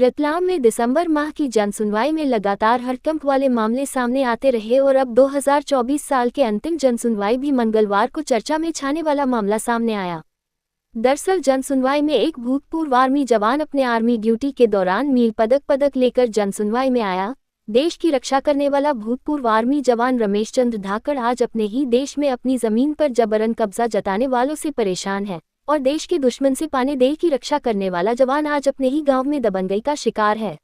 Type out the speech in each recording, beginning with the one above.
रतलाम में दिसंबर माह की जनसुनवाई में लगातार हड़कंप वाले मामले सामने आते रहे और अब 2024 साल के अंतिम जनसुनवाई भी मंगलवार को चर्चा में छाने वाला मामला सामने आया। दरअसल जनसुनवाई में एक भूतपूर्व आर्मी जवान अपने आर्मी ड्यूटी के दौरान मील पदक लेकर जनसुनवाई में आया। देश की रक्षा करने वाला भूतपूर्व आर्मी जवान रमेश चंद्र धाकड़ आज अपने ही देश में अपनी जमीन पर जबरन कब्जा जताने वालों से परेशान है और देश के दुश्मन से पाने देश की रक्षा करने वाला जवान आज अपने ही गांव में दबंगई का शिकार है।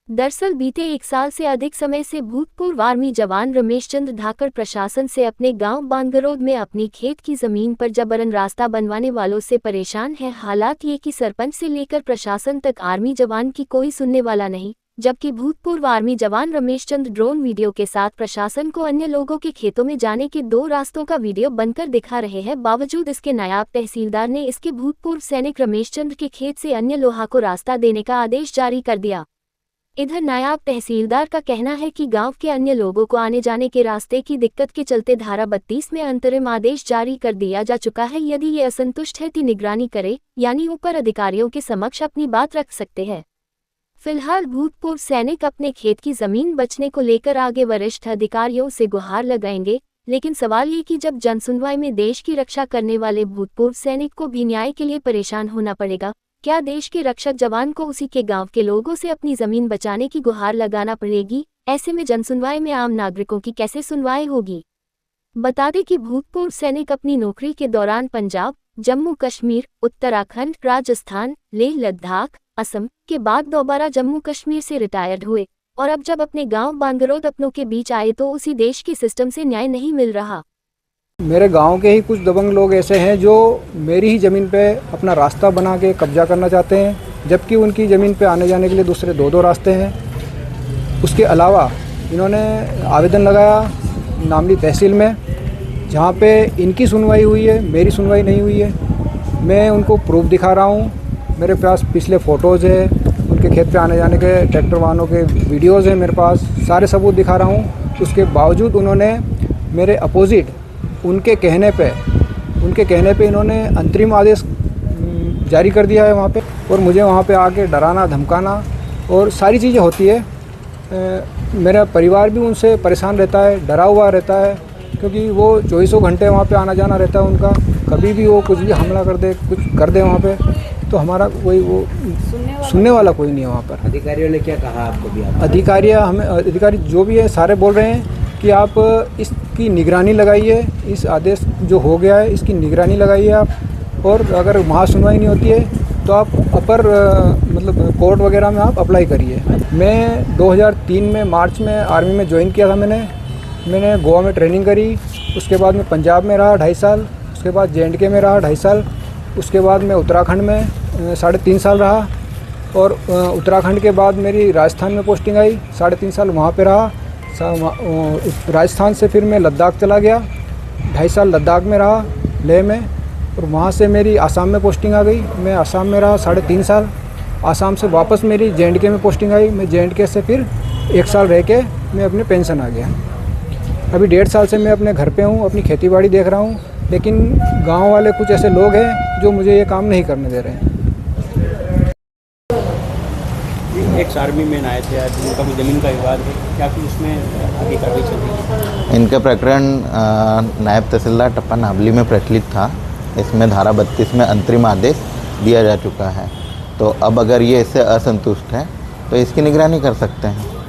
दरअसल बीते 1 साल से अधिक समय से भूतपूर्व आर्मी जवान रमेश चंद्र धाकड़ प्रशासन से अपने गांव बांगरोद में अपनी खेत की जमीन पर जबरन रास्ता बनवाने वालों से परेशान है। हालात ये कि सरपंच से लेकर प्रशासन तक आर्मी जवान की कोई सुनने वाला नहीं, जबकि भूतपूर्व आर्मी जवान रमेश चंद्र ड्रोन वीडियो के साथ प्रशासन को अन्य लोगों के खेतों में जाने के 2 रास्तों का वीडियो बनकर दिखा रहे हैं। बावजूद इसके नायब तहसीलदार ने इसके भूतपूर्व सैनिक रमेश चंद्र के खेत से अन्य लोहा को रास्ता देने का आदेश जारी कर दिया। इधर नायब तहसीलदार का कहना है कि गांव के अन्य लोगों को आने जाने के रास्ते की दिक्कत के चलते धारा 32 में अंतरिम आदेश जारी कर दिया जा चुका है। यदि ये असंतुष्ट है तो निगरानी करे, यानी ऊपर अधिकारियों के समक्ष अपनी बात रख सकते हैं। फिलहाल भूतपूर्व सैनिक अपने खेत की जमीन बचने को लेकर आगे वरिष्ठ अधिकारियों से गुहार लगाएंगे, लेकिन सवाल ये कि जब जनसुनवाई में देश की रक्षा करने वाले भूतपूर्व सैनिक को भी न्याय के लिए परेशान होना पड़ेगा, क्या देश के रक्षक जवान को उसी के गांव के लोगों से अपनी जमीन बचाने की गुहार लगाना पड़ेगी? ऐसे में जनसुनवाई में आम नागरिकों की कैसे सुनवाई होगी? बता दें कि भूतपूर्व सैनिक अपनी नौकरी के दौरान पंजाब, जम्मू कश्मीर, उत्तराखंड, राजस्थान, लेह लद्दाख, असम के बाद दोबारा जम्मू कश्मीर से रिटायर्ड हुए और अब जब अपने गांव बांगरोद अपनों के बीच आए तो उसी देश के सिस्टम से न्याय नहीं मिल रहा। मेरे गांव के ही कुछ दबंग लोग ऐसे हैं जो मेरी ही ज़मीन पे अपना रास्ता बना के कब्जा करना चाहते हैं, जबकि उनकी ज़मीन पे आने जाने के लिए दूसरे 2 रास्ते हैं। उसके अलावा इन्होंने आवेदन लगाया नामली तहसील में, जहाँ पे इनकी सुनवाई हुई है, मेरी सुनवाई नहीं हुई है। मैं उनको प्रूफ दिखा रहा हूँ, मेरे पास पिछले फ़ोटोज़ है, उनके खेत पे आने जाने के ट्रैक्टर वाहनों के वीडियोज़ हैं, मेरे पास सारे सबूत दिखा रहा हूँ। उसके बावजूद उन्होंने मेरे अपोजिट उनके कहने पे इन्होंने अंतरिम आदेश जारी कर दिया है वहाँ पे, और मुझे वहाँ पे आके डराना धमकाना और सारी चीज़ें होती है। मेरा परिवार भी उनसे परेशान रहता है, डरा हुआ रहता है, क्योंकि वो 24 घंटे वहाँ पे आना जाना रहता है उनका। कभी भी वो कुछ भी हमला कर दे, कुछ कर दे वहाँ पे, तो हमारा कोई वो सुनने वाला कोई नहीं है वहाँ पर। अधिकारियों ने क्या कहा आपको भी? अधिकारी जो भी है सारे बोल रहे हैं कि आप इसकी निगरानी लगाइए, इस आदेश जो हो गया है इसकी निगरानी लगाइए आप, और अगर वहाँ सुनवाई नहीं होती है तो आप अपर मतलब कोर्ट वगैरह में आप अप्लाई करिए। मैं 2003 में मार्च में आर्मी में ज्वाइन किया था। मैंने गोवा में ट्रेनिंग करी, उसके बाद मैं पंजाब में रहा 2.5 साल, उसके बाद J&K में रहा 2.5 साल, उसके बाद मैं उत्तराखंड में 3.5 साल रहा, और उत्तराखंड के बाद मेरी राजस्थान में पोस्टिंग आई, 3.5 साल वहाँ पे रहा। राजस्थान से फिर मैं लद्दाख चला गया, 2.5 साल लद्दाख में रहा लेह में, और वहाँ से मेरी आसाम में पोस्टिंग आ गई। मैं आसाम में रहा 3.5 साल। आसाम से वापस मेरी J&K में पोस्टिंग आई, मैं J&K से फिर 1 साल रह के मैं अपने पेंशन आ गया। अभी 1.5 साल से मैं अपने घर पे हूँ, अपनी खेतीबाड़ी देख रहा हूँ, लेकिन गांव वाले कुछ ऐसे लोग हैं जो मुझे ये काम नहीं करने दे रहे हैं। एक आर्मी मैन आए थे आज, उनका भी ज़मीन का विवाद है, क्या कि उसमें आगे कार्रवाई चल रही है? इनका प्रकरण नायब तहसीलदार टप्पा नाबली में प्रचलित था। इसमें धारा 32 में अंतरिम आदेश दिया जा चुका है, तो अब अगर ये इससे असंतुष्ट है तो इसकी निगरानी कर सकते हैं।